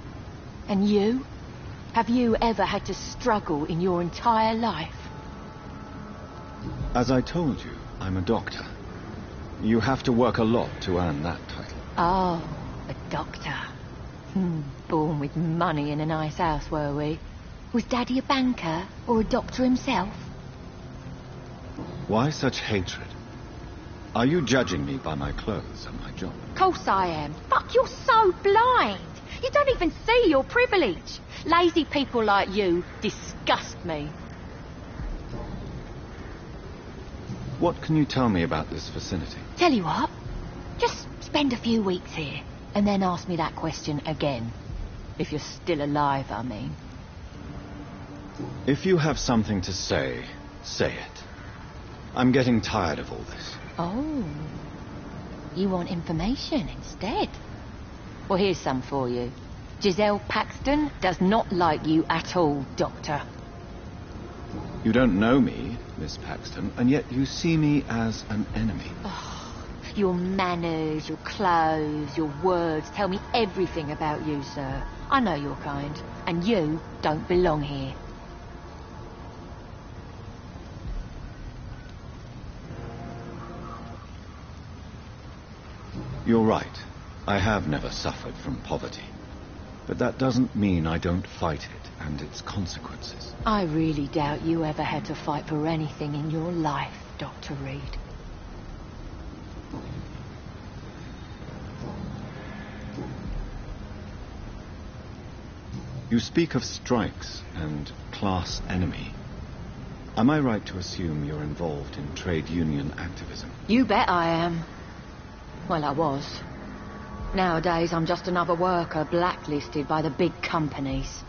And you? Have you ever had to struggle in your entire life? As I told you, I'm a doctor. You have to work a lot to earn that title. Oh, a doctor. Born with money in a nice house, were we? Was Daddy a banker or a doctor himself? Why such hatred? Are you judging me by my clothes and my job? Course I am. Fuck, you're so blind. You don't even see your privilege. Lazy people like you disgust me. What can you tell me about this vicinity? Tell you what, just spend a few weeks here and then ask me that question again. If you're still alive, I mean. If you have something to say, say it. I'm getting tired of all this. Oh, you want information instead? Well, here's some for you. Giselle Paxton does not like you at all, Doctor. You don't know me, Miss Paxton, and yet you see me as an enemy. Oh, your manners, your clothes, your words tell me everything about you, sir. I know your kind, and you don't belong here. You're right. I have never suffered from poverty. But that doesn't mean I don't fight it and its consequences. I really doubt you ever had to fight for anything in your life, Dr. Reed. You speak of strikes and class enemy. Am I right to assume you're involved in trade union activism? You bet I am. Well, I was. Nowadays, I'm just another worker blacklisted by the big companies.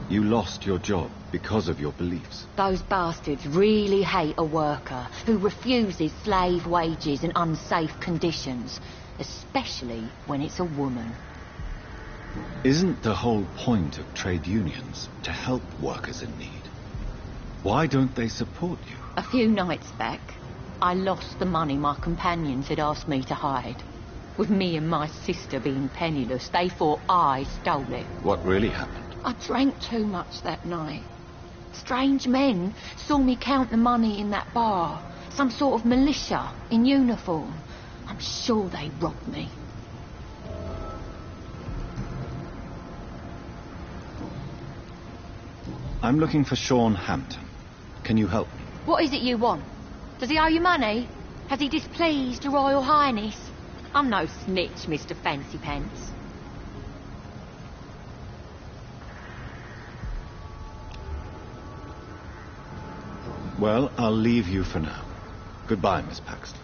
You lost your job because of your beliefs. Those bastards really hate a worker who refuses slave wages and unsafe conditions, especially when it's a woman. Isn't the whole point of trade unions to help workers in need? Why don't they support you? A few nights back, I lost the money my companions had asked me to hide. With me and my sister being penniless, they thought I stole it. What really happened? I drank too much that night. Strange men saw me count the money in that bar. Some sort of militia in uniform. I'm sure they robbed me. I'm looking for Sean Hampton. Can you help me? What is it you want? Does he owe you money? Has he displeased your Royal Highness? I'm no snitch, Mr. Fancy Pants. Well, I'll leave you for now. Goodbye, Miss Paxton.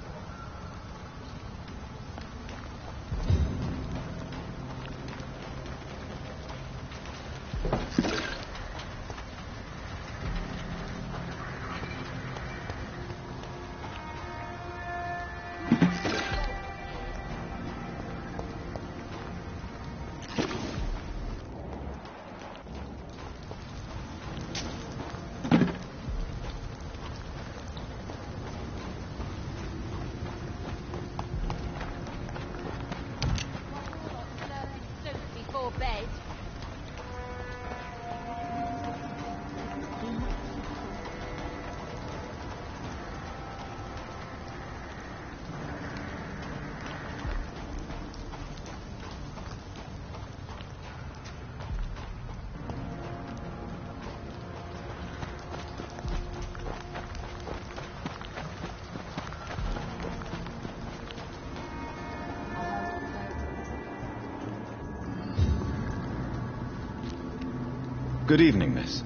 Good evening, miss.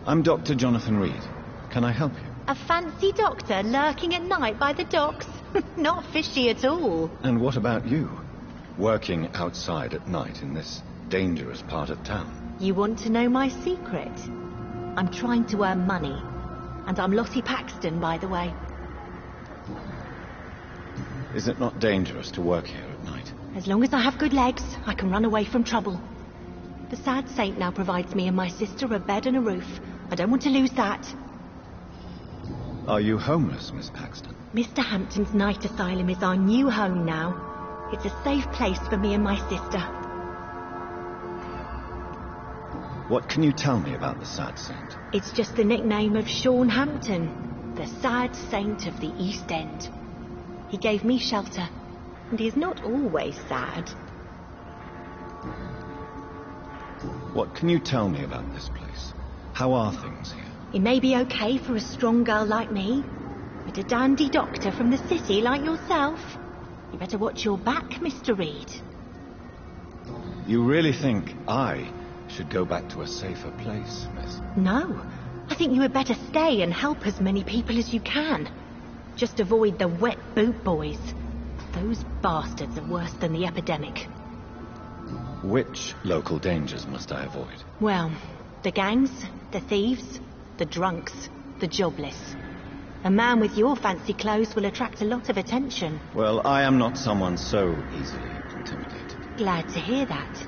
I'm Dr. Jonathan Reed. Can I help you? A fancy doctor lurking at night by the docks? Not fishy at all. And what about you? Working outside at night in this dangerous part of town? You want to know my secret? I'm trying to earn money. And I'm Lottie Paxton, by the way. Is it not dangerous to work here at night? As long as I have good legs, I can run away from trouble. The sad saint now provides me and my sister a bed and a roof. I don't want to lose that. Are you homeless, Miss Paxton? Mr. Hampton's night asylum is our new home now. It's a safe place for me and my sister. What can you tell me about the sad saint? It's just the nickname of Sean Hampton, the sad saint of the East End. He gave me shelter, and he is not always sad. What can you tell me about this place? How are things here? It may be okay for a strong girl like me, but a dandy doctor from the city like yourself, you better watch your back, Mr. Reed. You really think I should go back to a safer place, miss? No, I think you had better stay and help as many people as you can. Just avoid the wet boot boys. Those bastards are worse than the epidemic. Which local dangers must I avoid? Well, the gangs, the thieves, the drunks, the jobless. A man with your fancy clothes will attract a lot of attention. Well, I am not someone so easily intimidated. Glad to hear that.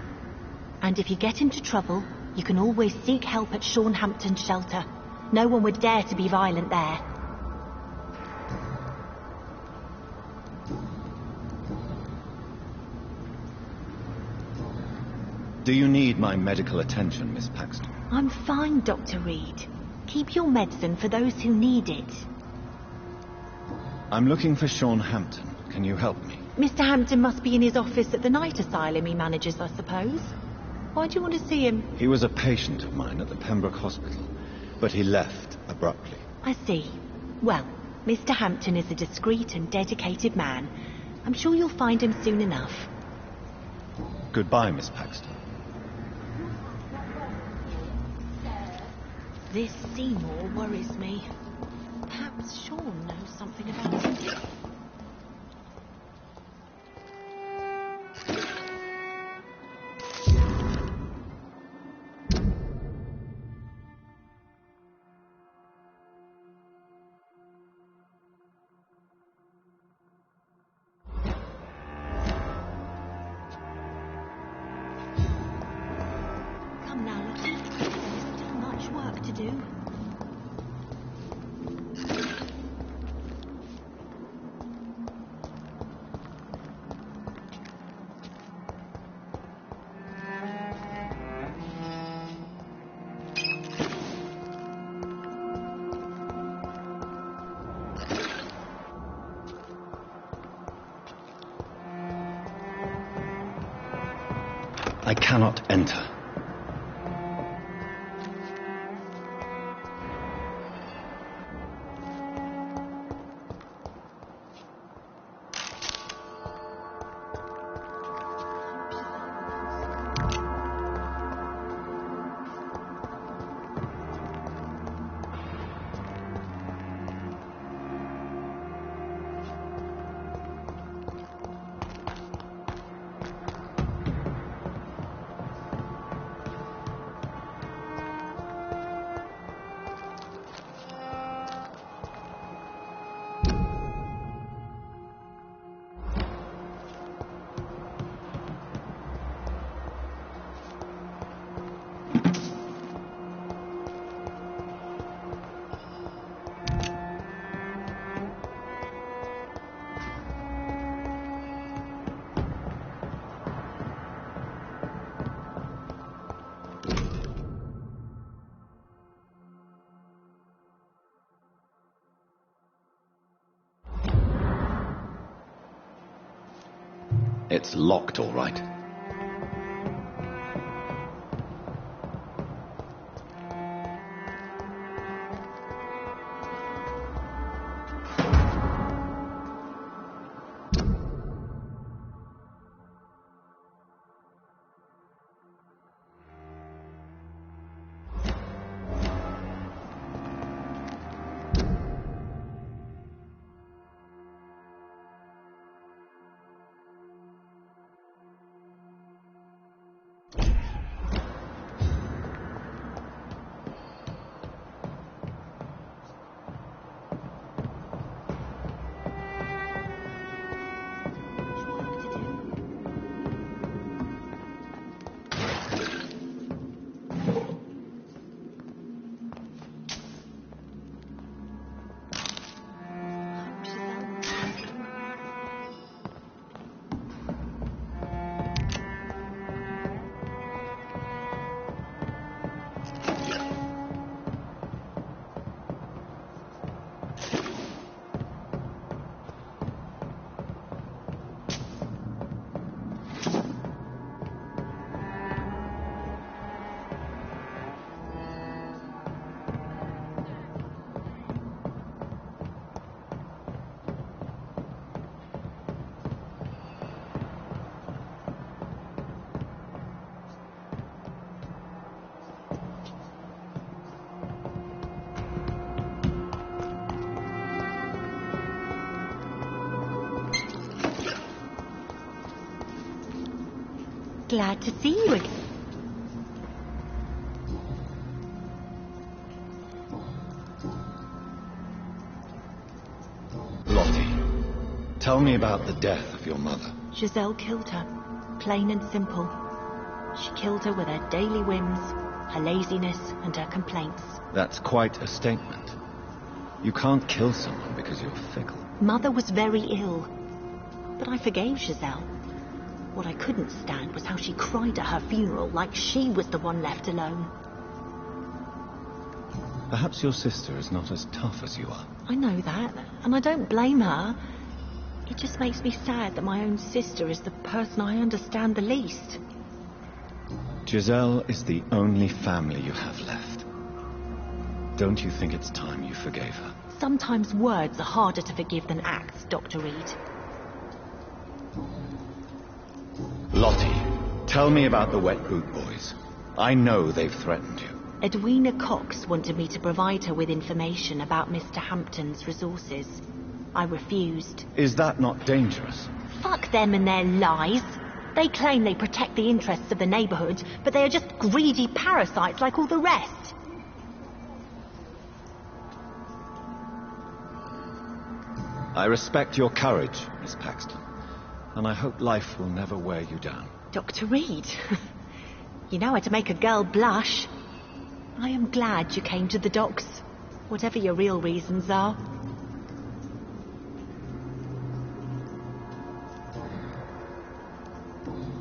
And if you get into trouble, you can always seek help at Sean Hampton's shelter. No one would dare to be violent there. Do you need my medical attention, Miss Paxton? I'm fine, Dr. Reed. Keep your medicine for those who need it. I'm looking for Sean Hampton. Can you help me? Mr. Hampton must be in his office at the night asylum he manages, I suppose. Why do you want to see him? He was a patient of mine at the Pembroke Hospital, but he left abruptly. I see. Well, Mr. Hampton is a discreet and dedicated man. I'm sure you'll find him soon enough. Goodbye, Miss Paxton. This Seymour worries me. Perhaps Sean knows something about him. Come now, Lottie. There's still much work to do. I cannot enter. It's locked, all right. glad to see you again. Lottie, tell me about the death of your mother. Giselle killed her. Plain and simple. She killed her with her daily whims, her laziness, and her complaints. That's quite a statement. You can't kill someone because you're fickle. Mother was very ill, but I forgave Giselle. What I couldn't stand was how she cried at her funeral like she was the one left alone. Perhaps your sister is not as tough as you are. I know that, and I don't blame her. It just makes me sad that my own sister is the person I understand the least. Giselle is the only family you have left. Don't you think it's time you forgave her? Sometimes words are harder to forgive than acts, Dr. Reed. Lottie, tell me about the Wet Boot Boys. I know they've threatened you. Edwina Cox wanted me to provide her with information about Mr. Hampton's resources. I refused. Is that not dangerous? Fuck them and their lies. They claim they protect the interests of the neighborhood, but they are just greedy parasites like all the rest. I respect your courage, Miss Paxton, and I hope life will never wear you down. Dr. Reed, you know how to make a girl blush. I am glad you came to the docks, whatever your real reasons are.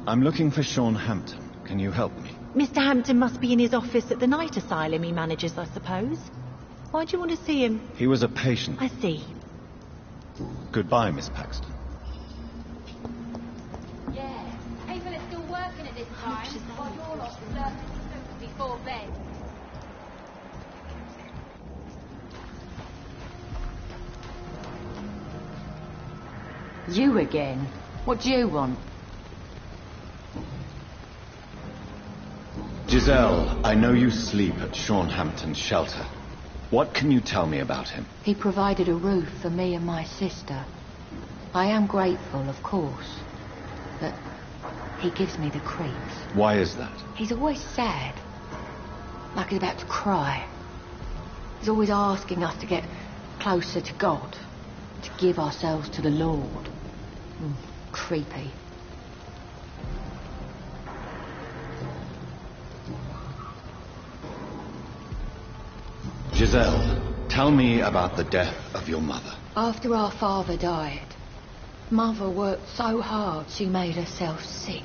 I'm looking for Sean Hampton. Can you help me? Mr. Hampton must be in his office at the night asylum he manages, I suppose. Why do you want to see him? He was a patient. I see. Goodbye, Miss Paxton. Yeah, people are still working at this time, while you're lost flirting before bed. You again? What do you want? Giselle, I know you sleep at Sean Hampton's shelter. What can you tell me about him? He provided a roof for me and my sister. I am grateful, of course, but he gives me the creeps. Why is that? He's always sad, like he's about to cry. He's always asking us to get closer to God, to give ourselves to the Lord. Creepy. Giselle, tell me about the death of your mother. After our father died, Mother worked so hard she made herself sick.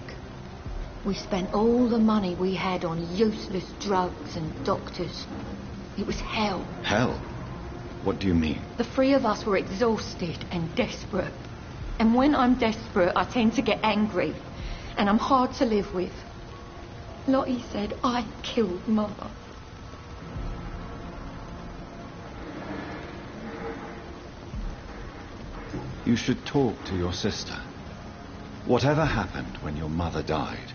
We spent all the money we had on useless drugs and doctors. It was hell. Hell? What do you mean? The three of us were exhausted and desperate. And when I'm desperate, I tend to get angry. And I'm hard to live with. Lottie said I killed Mother. You should talk to your sister. Whatever happened when your mother died,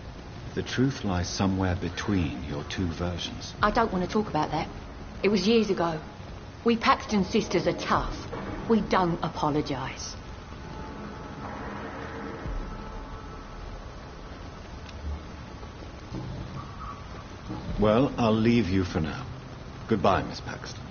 the truth lies somewhere between your two versions. I don't want to talk about that. It was years ago. We Paxton sisters are tough. We don't apologise. Well, I'll leave you for now. Goodbye, Miss Paxton.